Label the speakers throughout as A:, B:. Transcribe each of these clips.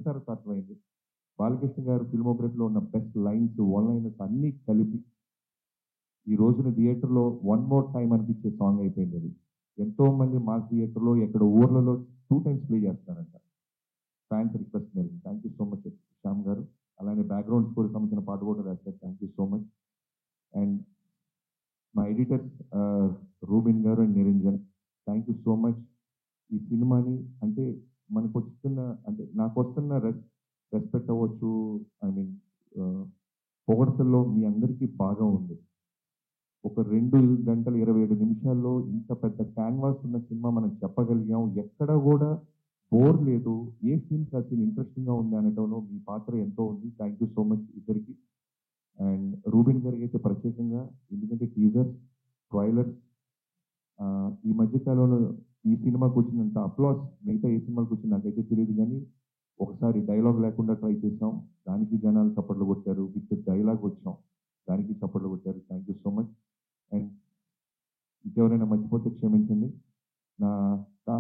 A: తర్వాత అర్థమైంది. బాలకృష్ణ గారు ఫిల్మోగ్రఫీలో ఉన్న బెస్ట్ లైన్స్, వన్ లైనర్స్ అన్నీ కలిపి ఈ రోజున థియేటర్‌లో వన్ మోర్ టైమ్ అనిపించే సాంగ్ అయిపోయింది అది. ఎంతో మంది మా థియేటర్‌లో ఎక్కడ ఊర్లలో 2 టైమ్స్ ప్లే చేస్తున్నారంట. ఫ్యాన్స్ రిక్వెస్ట్ మేరకు. Thank you so much Shyam గారు. అలానే బ్యాక్‌గ్రౌండ్ స్కోర్‌కి సంబంధించిన పాట కూడా రాశారు. Thank you so much. And మా ఎడిటర్స్ రూబిన్ గారు and Niranjan, thank you so much. ఈ సినిమాని అంటే మనకొస్తున్న అంటే నాకొస్తున్న రెస్పెక్ట్ అవ్వచ్చు, ఐ మీన్ పొగడ్తల్లో మీ అందరికీ బాగా ఉంది. ఒక 2 గంటల 27 నిమిషాల్లో ఇంత పెద్ద క్యాన్వాస్ ఉన్న సినిమా మనం చెప్పగలిగాం. ఎక్కడ కూడా బోర్ లేదు. ఏ సీన్ ఆ సీన్ ఇంట్రెస్టింగ్‌గా ఉంది అనటంలో మీ పాత్ర ఎంతో ఉంది. థ్యాంక్ యూ సో మచ్ ఇద్దరికి. అండ్ రూబిన్ గారికి అయితే ప్రత్యేకంగా, ఎందుకంటే టీజర్, ట్రైలర్స్ ఈ మధ్య కాలంలో ఈ సినిమాకి వచ్చినంత అప్లాస్ మిగతా ఏ సినిమాకి వచ్చింది నాకైతే తెలియదు, కానీ ఒకసారి డైలాగ్ లేకుండా ట్రై చేసాం, దానికి జనాలు చప్పట్లు కొట్టారు. విత్ డైలాగ్ వచ్చాం, దానికి చప్పట్లు కొట్టారు. Thank you so much. And ఇంకెవరైనా మర్చిపోతే క్షమించండి. నా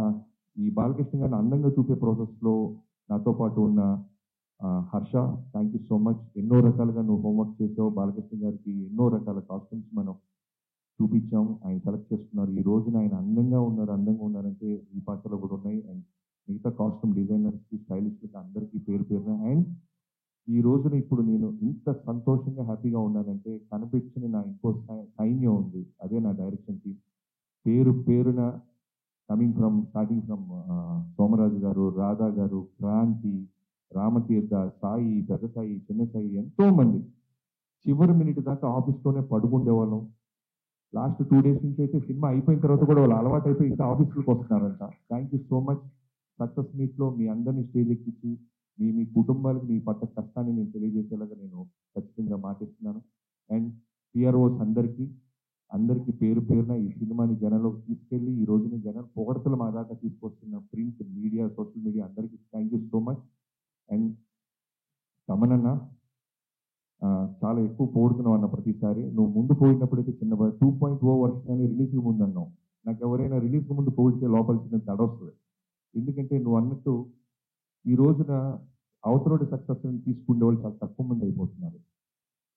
A: ఈ బాలకృష్ణ గారిని అందంగా చూపే ప్రాసెస్లో నాతో పాటు ఉన్న Harsha, thank you so much. ఎన్నో రకాలుగా నువ్వు హోంవర్క్ చేసావు. బాలకృష్ణ గారికి ఎన్నో రకాల కాస్ట్యూమ్స్ మనం చూపించాం, ఆయన సెలెక్ట్ చేసుకున్నారు. ఈ రోజున ఆయన అందంగా ఉన్నారంటే ఈ పాత్రలో కూడా ఉన్నాయి. అండ్ మిగతా కాస్ట్యూమ్ డిజైనర్స్కి, స్టైలిస్ట్కి అందరికీ పేరు పేరున. అండ్ ఈ రోజున ఇప్పుడు నేను ఇంత సంతోషంగా హ్యాపీగా ఉన్నానంటే కనిపించిన నా ఇంకో సైన్యం ఉంది, అదే నా డైరెక్షన్ టీమ్. పేరు పేరున స్టార్టింగ్ ఫ్రమ్ సోమరాజు గారు, రాధా గారు, క్రాంతి, రామతీర్థ, సాయి, పెద్ద సాయి, చిన్న సాయి, ఎంతో మంది చివరి మినిట్ దాకా ఆఫీస్లోనే పడుకుండేవాళ్ళం. లాస్ట్ 2 డేస్ నుంచి అయితే సినిమా అయిపోయిన తర్వాత కూడా వాళ్ళు అలవాటు అయిపోయి ఇంకా ఆఫీసులకు వస్తున్నారంట. Thank you so much. Success మీట్లో మీ అందరినీ స్టేజ్ ఎక్కించి మీ మీ కుటుంబాలకు మీ పట్ల కష్టాన్ని నేను తెలియజేసేలాగా నేను ఖచ్చితంగా మాటిస్తున్నాను. అండ్ పిఆర్ఓస్ అందరికీ పేరు పేరున ఈ సినిమాని జనంలోకి తీసుకెళ్లి ఈ రోజున జనం పొగడతలు మా దాకా తీసుకొస్తున్న ప్రింట్ మీడియా, సోషల్ మీడియా అందరికీ thank you so much. And తమనన్న చాలా ఎక్కువ పోడుతున్నావు అన్న ప్రతిసారి. నువ్వు ముందు పోయినప్పుడైతే చిన్న 2.0 వర్షన్ అని రిలీజ్కి ముందు అన్నావు. నాకు ఎవరైనా రిలీజ్కి ముందు పోయితే లోపల చిన్న దడ వస్తుంది. ఎందుకంటే నువ్వు అన్నట్టు ఈ రోజున అవతలోడి సక్సెస్ తీసుకునే వాళ్ళు చాలా తక్కువ మంది అయిపోతున్నారు,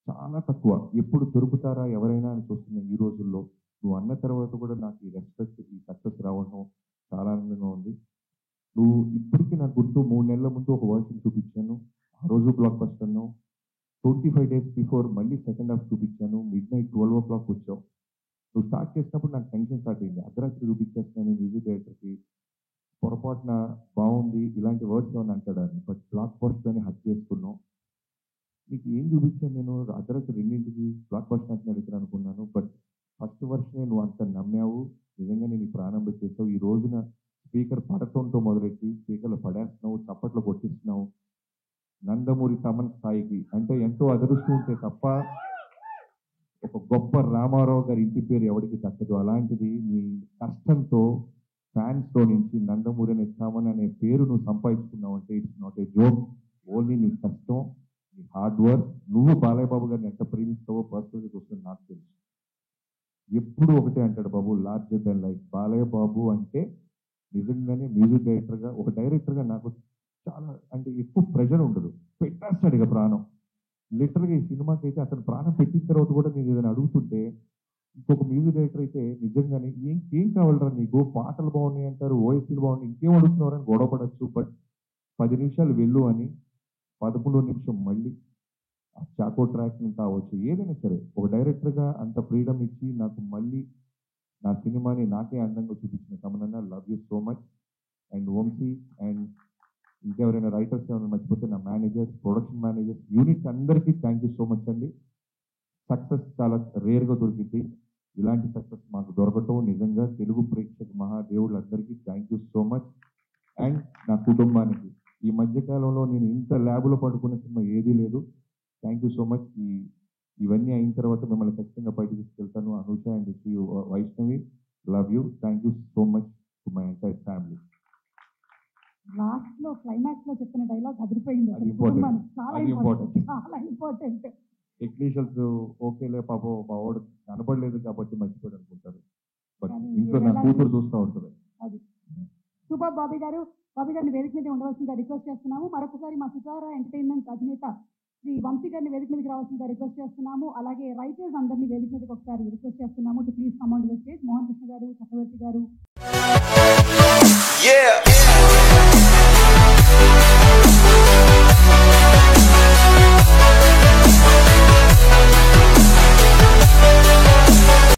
A: చాలా తక్కువ. ఎప్పుడు దొరుకుతారా ఎవరైనా అని చూస్తున్నాయి ఈ రోజుల్లో. నువ్వు అన్న తర్వాత కూడా నాకు ఈ రెస్పెక్ట్, ఈ సక్సెస్ రావడం చాలా ఆనందంగా ఉంది. నువ్వు ఇప్పటికీ నాకు గుర్తు 3 నెలల ముందు ఒక వర్షన్ చూపించాను, ఆ రోజు బ్లాక్ బస్టర్ అన్నావు. 25 డేస్ బిఫోర్ మళ్ళీ సెకండ్ హాఫ్ చూపించాను, మిడ్‌నైట్ 12 o'clock వచ్చావు. నువ్వు స్టార్ట్ చేసినప్పుడు నాకు టెన్షన్ స్టార్ట్ అయింది. అర్ధరాత్రి చూపించేస్తున్నాను మ్యూజిక్ డైరెక్టర్కి, పొరపాటున బాగుంది ఇలాంటి వర్డ్స్ ఏమైనా అంటాడని. బట్ బ్లాక్ బస్టర్ అని హక్ చేసుకున్నావు. నీకు ఏం చూపించాను నేను? అర్ధరాత్రి 2కి బ్లాక్ బస్టర్ అంటే అడుగుతాను అనుకున్నాను. బట్ ఫస్ట్ వర్షనే నువ్వు అంత నమ్మావు. నిజంగా నేను ఈ ప్రాణం పెట్టేస్తావు. ఈ రోజున స్పీకర్ పడటంతో మొదలెట్టి స్పీకర్లు పడేస్తున్నావు, చప్పట్లు కొట్టిస్తున్నావు. నందమూరి తమన్ స్థాయికి అంటే ఎంతో అదృష్టం ఉంటే తప్ప ఒక గొప్ప రామారావు గారి ఇంటి పేరు ఎవరికి దక్కదు. అలాంటిది నీ కష్టంతో ఫ్యాన్స్లో నుంచి నందమూరి అనే తమన్ అనే పేరు నువ్వు సంపాదించుకున్నావు అంటే it's not a joke. Only నీ కష్టం, నీ హార్డ్ వర్క్. నువ్వు బాలయ్య బాబు గారిని ఎంత ప్రేమిస్తావో పర్సనల్గా చూస్తుంది నాకు తెలుసు. ఎప్పుడు ఒకటే అంటాడు బాబు, larger than life. Balayya Babu అంటే నిజంగానే మ్యూజిక్ డైరెక్టర్గా, ఒక డైరెక్టర్గా నాకు చాలా అంటే ఎక్కువ ప్రెషర్ ఉండదు. పెట్టేస్తాడు ఇక ప్రాణం. లిటరల్గా ఈ సినిమాకి అయితే అతను ప్రాణం పెట్టిన తర్వాత కూడా నేను ఏదైనా అడుగుతుంటే ఇంకొక మ్యూజిక్ డైరెక్టర్ అయితే నిజంగానే ఏం కావాలరా నీకు, పాటలు బాగున్నాయి అంటారు, ఓఎస్సీలు బాగున్నాయి, ఇంకేం అడుగుతున్నారు అని గొడవ పడచ్చు. బట్ 10 నిమిషాలు వెళ్ళు అని 11వ నిమిషం మళ్ళీ ఆ చాకో ట్రాక్ కావచ్చు, ఏదైనా సరే ఒక డైరెక్టర్గా అంత ఫ్రీడమ్ ఇచ్చి నాకు మళ్ళీ నా సినిమాని నాకే అందంగా చూపించిన తమనన్న, love you so much. And Vamsi and ఇంకెవరైనా రైటర్స్ ఏమైనా మర్చిపోతే నా మేనేజర్స్, ప్రొడక్షన్ మేనేజర్స్, యూనిట్ అందరికీ థ్యాంక్ యూ సో మచ్ అండి. సక్సెస్ చాలా రేర్గా దొరికింది. ఇలాంటి సక్సెస్ మాకు దొరకటం నిజంగా తెలుగు ప్రేక్షక మహాదేవులందరికీ thank you so much. And నా కుటుంబానికి ఈ మధ్యకాలంలో నేను ఇంత ల్యాబ్లో పడుకున్న సినిమా ఏదీ లేదు. Thank you so much. ఇవన్నీ అయిన తర్వాత మిమ్మల్ని ఖచ్చితంగా బయట తీసుకెళ్తాను. Anusha and Vaishnavi, love you. Thank you so much to my entire family.
B: Last లో క్లైమాక్స్ లో చెప్పిన డైలాగ్ అదిరిపోయింది.
A: అది ఇంపార్టెంట్,
B: చాలా
A: అది ఇంపార్టెంట్.
B: చాలా ఇంపార్టెంట్.
A: టెక్నీషియన్స్ ఓకేలే పాపం మా వాడు కనపడలేదు కాబట్టి మర్చిపోయాడు అనుకుంటారు. బట్
B: కానీ
A: ఇంట్లో నా కూతురు చూస్తూ ఉంటుంది.
B: అది సూపర్. బాబీ గారు బాబీ గారిని వేదిక మీద ఉండవలసిందిగా రిక్వెస్ట్ చేస్తున్నాము. మరొకసారి మా సితారా ఎంటర్టైన్మెంట్ అధినేత శ్రీ వంశీ గారిని వేదిక మీదకి రావాల్సిందిగా రిక్వెస్ట్ చేస్తున్నాము. అలాగే రైటర్స్ అందరినీ వేదిక మీదకి ఒకసారి రిక్వెస్ట్ చేస్తున్నాము to please come on to the stage. Mohan Krishna గారు, చక్రవర్తి గారు,